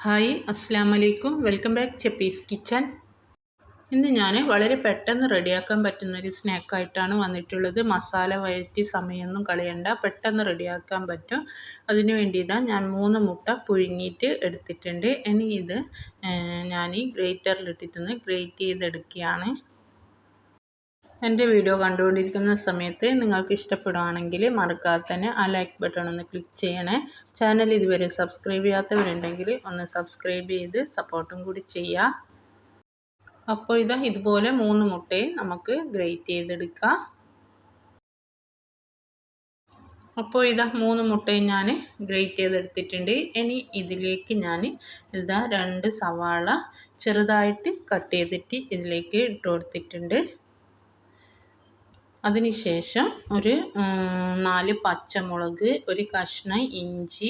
Hi അസ്സാം വലൈക്കും. Welcome back ചെപ്പീസ് കിച്ചൻ. ഇന്ന് ഞാൻ വളരെ പെട്ടെന്ന് റെഡിയാക്കാൻ പറ്റുന്നൊരു സ്നാക്കായിട്ടാണ് വന്നിട്ടുള്ളത്. മസാല വഴറ്റി സമയമൊന്നും കളയണ്ട, പെട്ടെന്ന് റെഡിയാക്കാൻ പറ്റും. അതിന് വേണ്ടി ഞാൻ 3 മുട്ട പുഴുങ്ങിയിട്ട് എടുത്തിട്ടുണ്ട്. ഇനി ഇത് ഞാൻ ഈ ഗ്രേറ്ററിലിട്ടിട്ടൊന്ന് ഗ്രേറ്റ് ചെയ്തെടുക്കുകയാണ്. എൻ്റെ വീഡിയോ കണ്ടുകൊണ്ടിരിക്കുന്ന സമയത്ത് നിങ്ങൾക്ക് ഇഷ്ടപ്പെടുകയാണെങ്കിൽ മറക്കാതെ തന്നെ ആ ലൈക്ക് ബട്ടൺ ഒന്ന് ക്ലിക്ക് ചെയ്യണേ. ചാനൽ ഇതുവരെ സബ്സ്ക്രൈബ് ചെയ്യാത്തവരുണ്ടെങ്കിൽ ഒന്ന് സബ്സ്ക്രൈബ് ചെയ്ത് സപ്പോർട്ടും കൂടി ചെയ്യുക. അപ്പോൾ ഇതുപോലെ 3 മുട്ടയും നമുക്ക് ഗ്രേറ്റ് ചെയ്തെടുക്കാം. അപ്പോൾ 3 മുട്ടയും ഞാൻ ഗ്രേറ്റ് ചെയ്തെടുത്തിട്ടുണ്ട്. ഇനി ഇതിലേക്ക് ഞാൻ 2 സവാള ചെറുതായിട്ട് കട്ട് ചെയ്തിട്ട് ഇതിലേക്ക് ഇട്ട് കൊടുത്തിട്ടുണ്ട്. അതിനുശേഷം ഒരു 4 പച്ചമുളക്, ഒരു കഷ്ണം ഇഞ്ചി,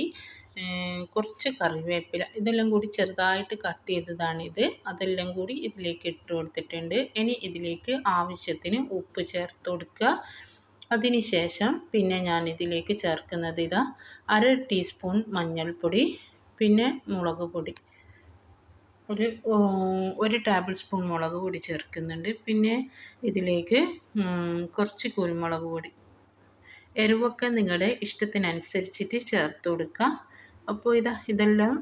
കുറച്ച് കറിവേപ്പില, ഇതെല്ലാം കൂടി ചെറുതായിട്ട് കട്ട് ചെയ്തതാണിത്. അതെല്ലാം കൂടി ഇതിലേക്ക് ഇട്ട് കൊടുത്തിട്ടുണ്ട്. ഇനി ഇതിലേക്ക് ആവശ്യത്തിന് ഉപ്പ് ചേർത്ത് കൊടുക്കുക. അതിനുശേഷം പിന്നെ ഞാൻ ഇതിലേക്ക് ചേർക്കുന്നത് 1/2 ടീസ്പൂൺ മഞ്ഞൾപ്പൊടി, പിന്നെ മുളക് പൊടി, ഒരു ടേബിൾ സ്പൂൺ മുളക് പൊടി ചേർക്കുന്നുണ്ട്. പിന്നെ ഇതിലേക്ക് കുറച്ച് കുരുമുളക് പൊടി, എരിവൊക്കെ നിങ്ങളുടെ ഇഷ്ടത്തിനനുസരിച്ചിട്ട് ചേർത്ത് കൊടുക്കുക. അപ്പോൾ ഇതെല്ലാം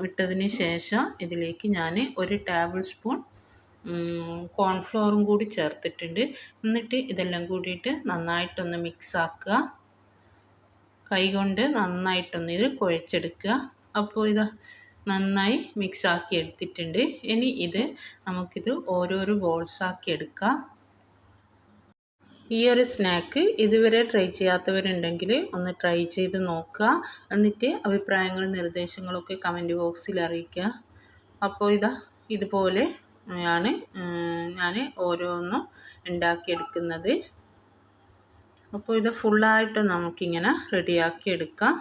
ഇട്ടതിന് ശേഷം ഇതിലേക്ക് ഞാൻ ഒരു ടേബിൾ സ്പൂൺ കോൺഫ്ലവറും കൂടി ചേർത്തിട്ടുണ്ട്. എന്നിട്ട് ഇതെല്ലാം കൂടിയിട്ട് നന്നായിട്ടൊന്ന് മിക്സ് ആക്കുക. കൈകൊണ്ട് നന്നായിട്ടൊന്ന് ഇത് കുഴച്ചെടുക്കുക. അപ്പോൾ നന്നായി മിക്സ് ആക്കി എടുത്തിട്ടുണ്ട്. ഇനി നമുക്കിത് ഓരോരോ ബോൾസ് ആക്കി എടുക്കാം. ഈ ഒരു സ്നാക്ക് ഇതുവരെ ട്രൈ ചെയ്യാത്തവരുണ്ടെങ്കിൽ ഒന്ന് ട്രൈ ചെയ്ത് നോക്കുക. എന്നിട്ട് അഭിപ്രായങ്ങളും നിർദ്ദേശങ്ങളൊക്കെ കമൻറ്റ് ബോക്സിൽ അറിയിക്കുക. അപ്പോൾ ഇതുപോലെ ആണ് ഞാൻ ഓരോന്നും ഉണ്ടാക്കിയെടുക്കുന്നത്. അപ്പോൾ ഫുള്ളായിട്ട് നമുക്കിങ്ങനെ റെഡിയാക്കി എടുക്കാം.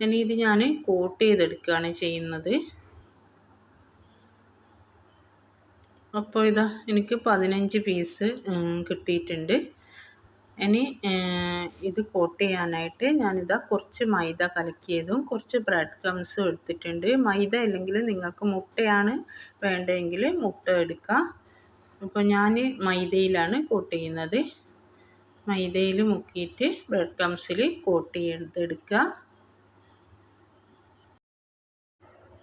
ഇനി ഞാൻ കോട്ട് ചെയ്തെടുക്കുകയാണ് ചെയ്യുന്നത്. അപ്പോൾ എനിക്ക് 15 പീസ് കിട്ടിയിട്ടുണ്ട്. ഇനി ഇത് കോട്ട് ചെയ്യാനായിട്ട് കുറച്ച് മൈദ കലക്കിയതും കുറച്ച് ബ്രെഡ് ക്രംസും എടുത്തിട്ടുണ്ട്. മൈദ അല്ലെങ്കിൽ നിങ്ങൾക്ക് മുട്ടയാണ് വേണ്ടതെങ്കിൽ മുട്ട എടുക്കാം. അപ്പോൾ ഞാൻ മൈദയിലാണ് കോട്ട് ചെയ്യുന്നത്. മൈദയിൽ മുക്കിയിട്ട് ബ്രെഡ് ക്രംസിൽ കോട്ട് ചെയ്തെടുക്കുക.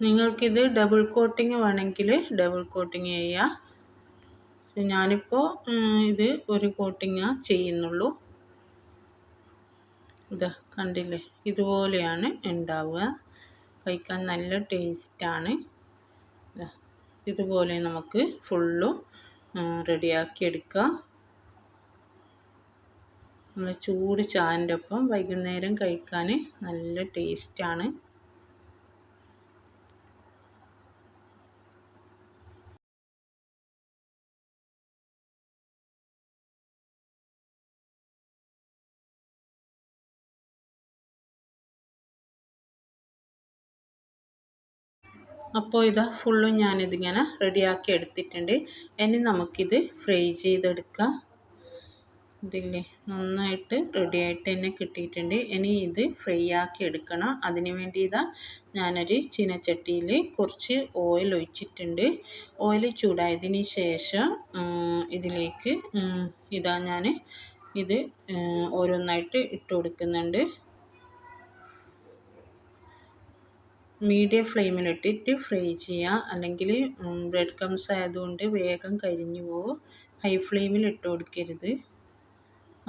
നിങ്ങൾക്കിത് ഡബിൾ കോട്ടിങ് വേണമെങ്കിൽ ഡബിൾ കോട്ടിങ് ചെയ്യാം. ഞാനിപ്പോൾ ഇത് ഒരു കോട്ടിങ്ങാണ് ചെയ്യുന്നുള്ളൂ. കണ്ടില്ലേ, ഇതുപോലെയാണ് ഉണ്ടാവുക. കഴിക്കാൻ നല്ല ടേസ്റ്റാണ്. ഇതുപോലെ നമുക്ക് ഫുള്ളും റെഡിയാക്കി എടുക്കാം. നമ്മൾ ചൂട് ചായൻ്റെ ഒപ്പം വൈകുന്നേരം കഴിക്കാൻ നല്ല ടേസ്റ്റാണ്. അപ്പോൾ ഫുള്ളും ഞാനിതിങ്ങനെ റെഡിയാക്കി എടുത്തിട്ടുണ്ട്. ഇനി നമുക്കിത് ഫ്രൈ ചെയ്തെടുക്കാം. ഇതില്ലേ, നന്നായിട്ട് റെഡിയായിട്ട് തന്നെ കിട്ടിയിട്ടുണ്ട്. ഇനി ഇത് ഫ്രൈ ആക്കി എടുക്കണം. അതിന് വേണ്ടി ഞാനൊരു ചീനച്ചട്ടിയിൽ കുറച്ച് ഓയിൽ ഒഴിച്ചിട്ടുണ്ട്. ഓയിൽ ചൂടായതിന് ശേഷം ഇതിലേക്ക് ഞാൻ ഇത് ഓരോന്നായിട്ട് ഇട്ട് കൊടുക്കുന്നുണ്ട്. മീഡിയം ഫ്ലെയിമിലിട്ടിട്ട് ഫ്രൈ ചെയ്യുക, അല്ലെങ്കിൽ ബ്രെഡ് ക്രംസ് ആയതുകൊണ്ട് വേഗം കരിഞ്ഞു പോകും. ഹൈ ഫ്ലെയിമിൽ ഇട്ട് കൊടുക്കരുത്.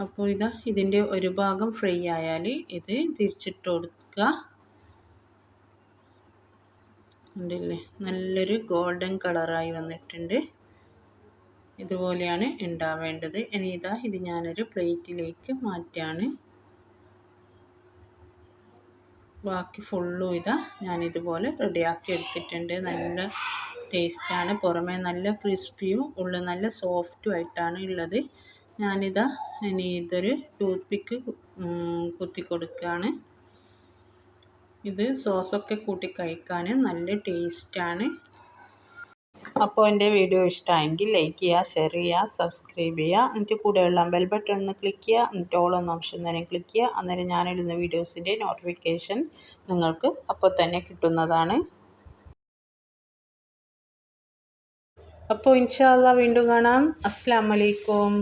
അപ്പോൾ ഇതിൻ്റെ ഒരു ഭാഗം ഫ്രൈ ആയാൽ ഇത് തിരിച്ചിട്ട് കൊടുക്കുക. ഉണ്ടല്ലേ, നല്ലൊരു ഗോൾഡൻ കളറായി വന്നിട്ടുണ്ട്. ഇതുപോലെയാണ് ഉണ്ടാവേണ്ടത്. ഇനി ഇത് ഞാനൊരു പ്ലേറ്റിലേക്ക് മാറ്റാണ്. ബാക്കി ഫുള്ളും ഞാനിതുപോലെ റെഡിയാക്കി എടുത്തിട്ടുണ്ട്. നല്ല ടേസ്റ്റാണ്. പുറമേ നല്ല ക്രിസ്പിയും ഉള്ളിൽ നല്ല സോഫ്റ്റും ആയിട്ടാണ് ഉള്ളത്. ഇനി ഇതൊരു ടൂത്ത് പിക്ക് കുത്തി കൊടുക്കുകയാണ്. ഇത് സോസൊക്കെ കൂട്ടി കഴിക്കാൻ നല്ല ടേസ്റ്റാണ്. അപ്പോൾ എൻ്റെ വീഡിയോ ഇഷ്ടമായെങ്കിൽ ലൈക്ക് ചെയ്യുക, ഷെയർ ചെയ്യുക, സബ്സ്ക്രൈബ് ചെയ്യുക. എന്നിട്ട് കൂടെയുള്ള ബെൽ ബട്ടൺ ഒന്ന് ക്ലിക്ക് ചെയ്യുക. എന്നിട്ട് ഓൾ എന്ന ഓപ്ഷൻ തന്നെ ക്ലിക്ക് ചെയ്യുക. അന്നേരം ഞാനിടുന്ന വീഡിയോസിൻ്റെ നോട്ടിഫിക്കേഷൻ നിങ്ങൾക്ക് അപ്പോൾ തന്നെ കിട്ടുന്നതാണ്. അപ്പോൾ ഇൻഷാ അള്ളാ വീണ്ടും കാണാം. അസ്സലാമു അലൈക്കും.